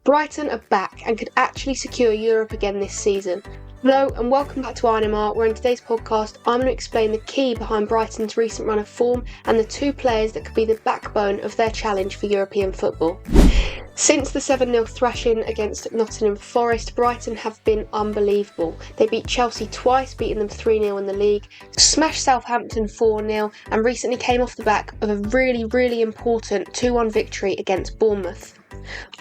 Brighton are back and could actually secure Europe again this season. Hello and welcome back to INMR, where in today's podcast I'm going to explain the key behind Brighton's recent run of form and the two players that could be the backbone of their challenge for European football. Since the 7-0 thrashing against Nottingham Forest, Brighton have been unbelievable. They beat Chelsea twice, beating them 3-0 in the league, smashed Southampton 4-0 and recently came off the back of a really important 2-1 victory against Bournemouth.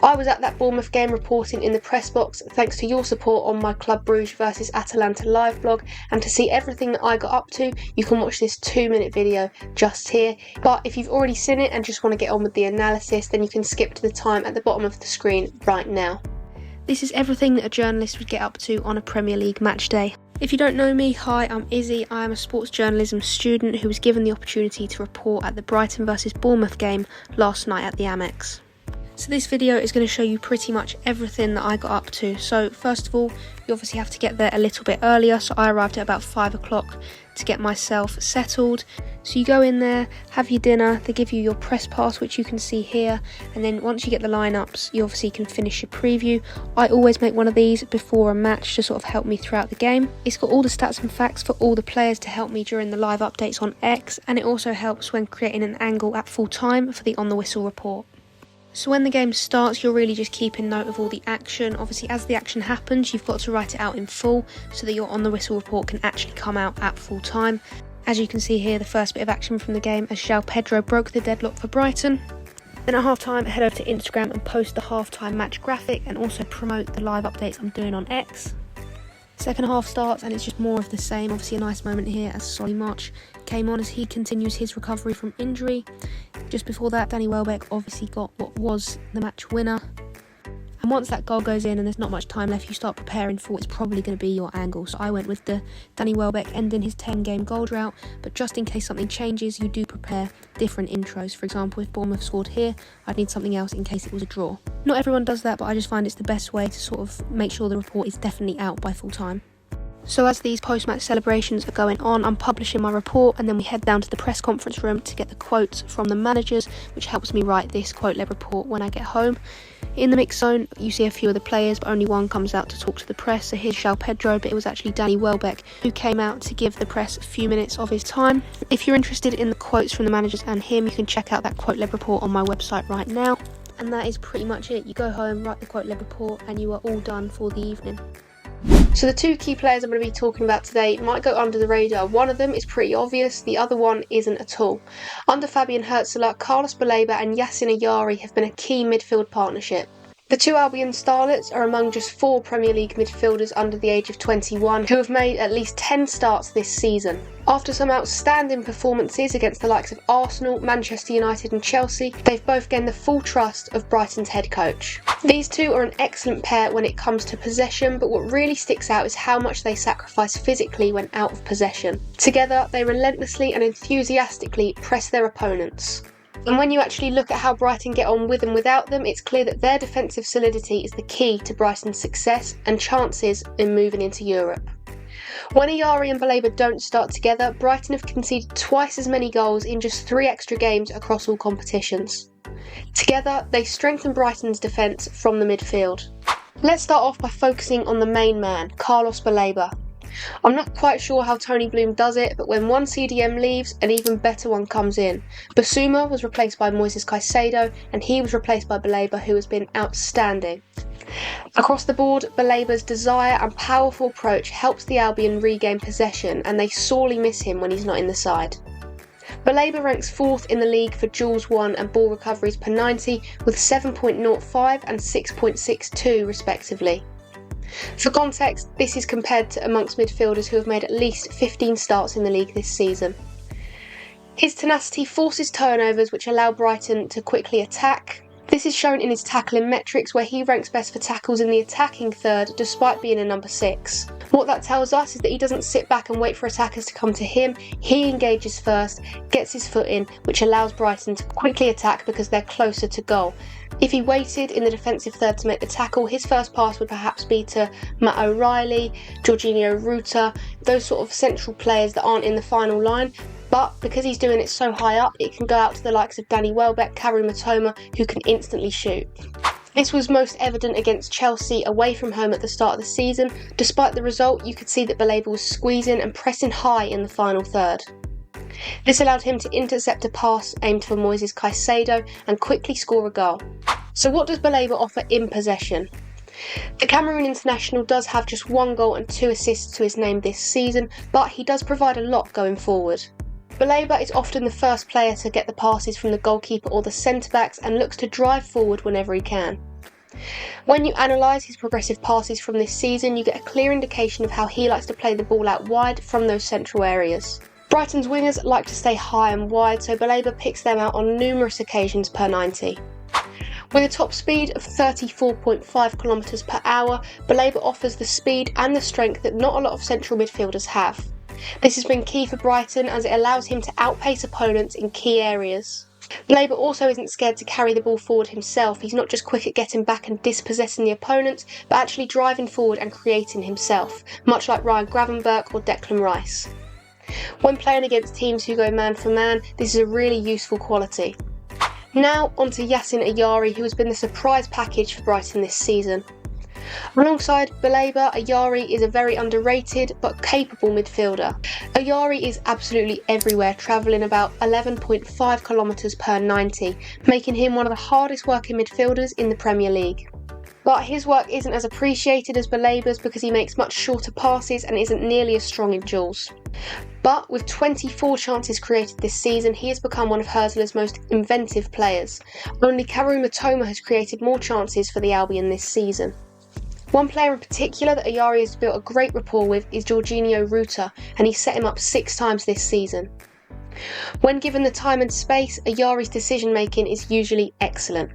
I was at that Bournemouth game reporting in the press box thanks to your support on my Club Brugge vs Atalanta live blog, and to see everything that I got up to you can watch this 2-minute video just here. But if you've already seen it and just want to get on with the analysis, then you can skip to the time at the bottom of the screen right now. This is everything that a journalist would get up to on a Premier League match day. If you don't know me, hi, I'm Izzy. I am a sports journalism student who was given the opportunity to report at the Brighton vs Bournemouth game last night at the Amex. So this video is going to show you pretty much everything that I got up to. So first of all, you obviously have to get there a little bit earlier, so I arrived at about 5 o'clock to get myself settled. So you go in there, have your dinner, they give you your press pass, which you can see here, and then once you get the lineups, you obviously can finish your preview. I always make one of these before a match to sort of help me throughout the game. It's got all the stats and facts for all the players to help me during the live updates on X, and it also helps when creating an angle at full time for the on the whistle report. So when the game starts, you're really just keeping note of all the action. Obviously, as the action happens, you've got to write it out in full so that your on the whistle report can actually come out at full time. As you can see here, the first bit of action from the game as João Pedro broke the deadlock for Brighton. Then at half time, head over to Instagram and post the half-time match graphic and also promote the live updates I'm doing on X. Second half starts and it's just more of the same. Obviously a nice moment here as Solly March came on as he continues his recovery from injury. Just before that, Danny Welbeck obviously got what was the match winner. And once that goal goes in and there's not much time left, you start preparing for what's probably going to be your angle. So I went with the Danny Welbeck ending his 10-game goal drought, but just in case something changes, you do prepare different intros. For example, if Bournemouth scored here, I'd need something else in case it was a draw. Not everyone does that, but I just find it's the best way to sort of make sure the report is definitely out by full time. So as these post-match celebrations are going on, I'm publishing my report and then we head down to the press conference room to get the quotes from the managers, which helps me write this quote-led report when I get home. In the mix zone, you see a few of the players, but only one comes out to talk to the press. So here's João Pedro, but it was actually Danny Welbeck who came out to give the press a few minutes of his time. If you're interested in the quotes from the managers and him, you can check out that quote-led report on my website right now. And that is pretty much it. You go home, write the quote-led report, and you are all done for the evening. So the two key players I'm going to be talking about today might go under the radar. One of them is pretty obvious, the other one isn't at all. Under Fabian Hürzeler, Carlos Baleba and Yasin Ayari have been a key midfield partnership. The two Albion starlets are among just 4 Premier League midfielders under the age of 21 who have made at least 10 starts this season. After some outstanding performances against the likes of Arsenal, Manchester United and Chelsea, they've both gained the full trust of Brighton's head coach. These two are an excellent pair when it comes to possession, but what really sticks out is how much they sacrifice physically when out of possession. Together, they relentlessly and enthusiastically press their opponents. And when you actually look at how Brighton get on with and without them, it's clear that their defensive solidity is the key to Brighton's success and chances in moving into Europe. When Ayari and Baleba don't start together, Brighton have conceded twice as many goals in just 3 extra games across all competitions. Together, they strengthen Brighton's defence from the midfield. Let's start off by focusing on the main man, Carlos Baleba. I'm not quite sure how Tony Bloom does it, but when one CDM leaves, an even better one comes in. Basuma was replaced by Moises Caicedo, and he was replaced by Baleba, who has been outstanding. Across the board, Baleba's desire and powerful approach helps the Albion regain possession, and they sorely miss him when he's not in the side. Baleba ranks 4th in the league for duels won and ball recoveries per 90, with 7.05 and 6.62 respectively. For context, this is compared to amongst midfielders who have made at least 15 starts in the league this season. His tenacity forces turnovers which allow Brighton to quickly attack. This is shown in his tackling metrics, where he ranks best for tackles in the attacking third despite being a number 6. What that tells us is that he doesn't sit back and wait for attackers to come to him. He engages first, gets his foot in, which allows Brighton to quickly attack because they're closer to goal. If he waited in the defensive third to make the tackle, his first pass would perhaps be to Matt O'Reilly, Jorginho Ruta, those sort of central players that aren't in the final line. But because he's doing it so high up, it can go out to the likes of Danny Welbeck, Karu Matoma, who can instantly shoot. This was most evident against Chelsea away from home at the start of the season. Despite the result, you could see that Baleba was squeezing and pressing high in the final third. This allowed him to intercept a pass aimed for Moises Caicedo and quickly score a goal. So what does Baleba offer in possession? The Cameroon international does have just 1 goal and 2 assists to his name this season, but he does provide a lot going forward. Baleba is often the first player to get the passes from the goalkeeper or the centre-backs and looks to drive forward whenever he can. When you analyse his progressive passes from this season, you get a clear indication of how he likes to play the ball out wide from those central areas. Brighton's wingers like to stay high and wide, so Baleba picks them out on numerous occasions per 90. With a top speed of 34.5 km per hour, Baleba offers the speed and the strength that not a lot of central midfielders have. This has been key for Brighton as it allows him to outpace opponents in key areas. Baleba also isn't scared to carry the ball forward himself. He's not just quick at getting back and dispossessing the opponents, but actually driving forward and creating himself, much like Ryan Gravenberch or Declan Rice. When playing against teams who go man for man, this is a really useful quality. Now on to Yasin Ayari, who has been the surprise package for Brighton this season. Alongside Baleba, Ayari is a very underrated but capable midfielder. Ayari is absolutely everywhere, travelling about 11.5 km per 90, making him one of the hardest working midfielders in the Premier League. But his work isn't as appreciated as Baleba's because he makes much shorter passes and isn't nearly as strong in duels. But with 24 chances created this season, he has become one of Hursley's most inventive players. Only Karu Matoma has created more chances for the Albion this season. One player in particular that Ayari has built a great rapport with is Jorginho Ruta, and he's set him up 6 times this season. When given the time and space, Ayari's decision making is usually excellent.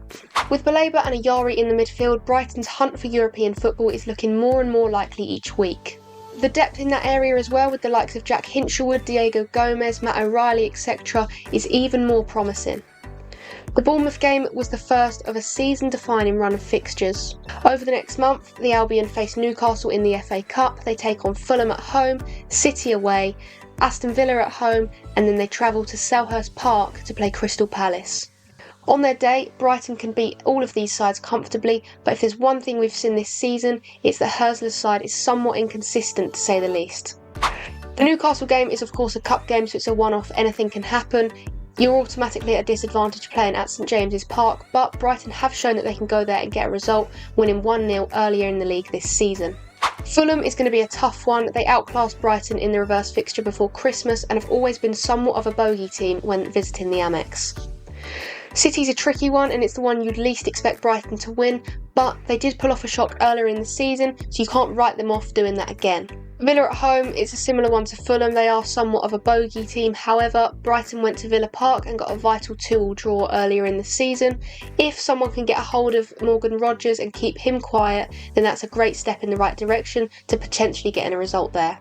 With Baleba and Ayari in the midfield, Brighton's hunt for European football is looking more and more likely each week. The depth in that area as well, with the likes of Jack Hinchelwood, Diego Gomez, Matt O'Reilly, etc., is even more promising. The Bournemouth game was the first of a season-defining run of fixtures. Over the next month, the Albion face Newcastle in the FA Cup, they take on Fulham at home, City away, Aston Villa at home, and then they travel to Selhurst Park to play Crystal Palace. On their day, Brighton can beat all of these sides comfortably, but if there's one thing we've seen this season, it's that Hursley's side is somewhat inconsistent to say the least. The Newcastle game is of course a cup game, so it's a one-off, anything can happen. You're automatically at a disadvantage playing at St James's Park, but Brighton have shown that they can go there and get a result, winning 1-0 earlier in the league this season. Fulham is going to be a tough one. They outclassed Brighton in the reverse fixture before Christmas and have always been somewhat of a bogey team when visiting the Amex. City's a tricky one and it's the one you'd least expect Brighton to win, but they did pull off a shock earlier in the season, so you can't write them off doing that again. Villa at home is a similar one to Fulham. They are somewhat of a bogey team. However, Brighton went to Villa Park and got a vital 2-2 draw earlier in the season. If someone can get a hold of Morgan Rogers and keep him quiet, then that's a great step in the right direction to potentially getting a result there.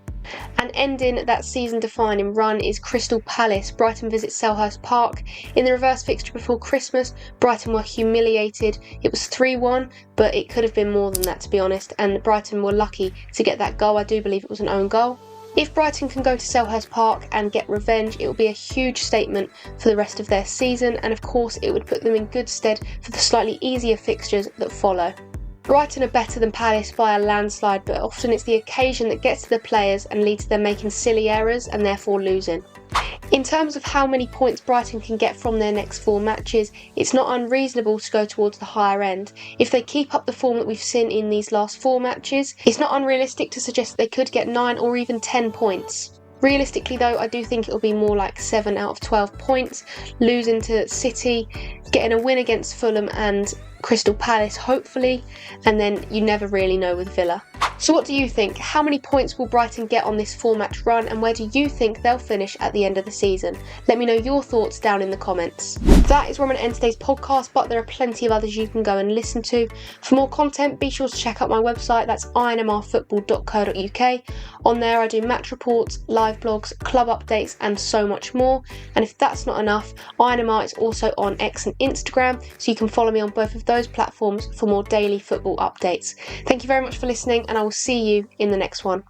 And ending that season-defining run is Crystal Palace. Brighton visits Selhurst Park. In the reverse fixture before Christmas, Brighton were humiliated. It was 3-1, but it could have been more than that, to be honest, and Brighton were lucky to get that goal. I do believe it was an own goal. If Brighton can go to Selhurst Park and get revenge, it will be a huge statement for the rest of their season, and of course it would put them in good stead for the slightly easier fixtures that follow. Brighton are better than Palace by a landslide, but often it's the occasion that gets to the players and leads to them making silly errors and therefore losing. In terms of how many points Brighton can get from their next 4 matches, it's not unreasonable to go towards the higher end. If they keep up the form that we've seen in these last 4 matches, it's not unrealistic to suggest they could get 9 or even 10 points. Realistically though, I do think it'll be more like 7 out of 12 points, losing to City, getting a win against Fulham and Crystal Palace hopefully, and then you never really know with Villa. So what do you think? How many points will Brighton get on this 4-match run, and where do you think they'll finish at the end of the season? Let me know your thoughts down in the comments. That is where I'm going to end today's podcast, but there are plenty of others you can go and listen to. For more content, be sure to check out my website, that's inmrfootball.co.uk. On there I do match reports, live blogs, club updates and so much more. And if that's not enough, INMR is also on X and Instagram, so you can follow me on both of those platforms for more daily football updates. Thank you very much for listening, and I will see you in the next one.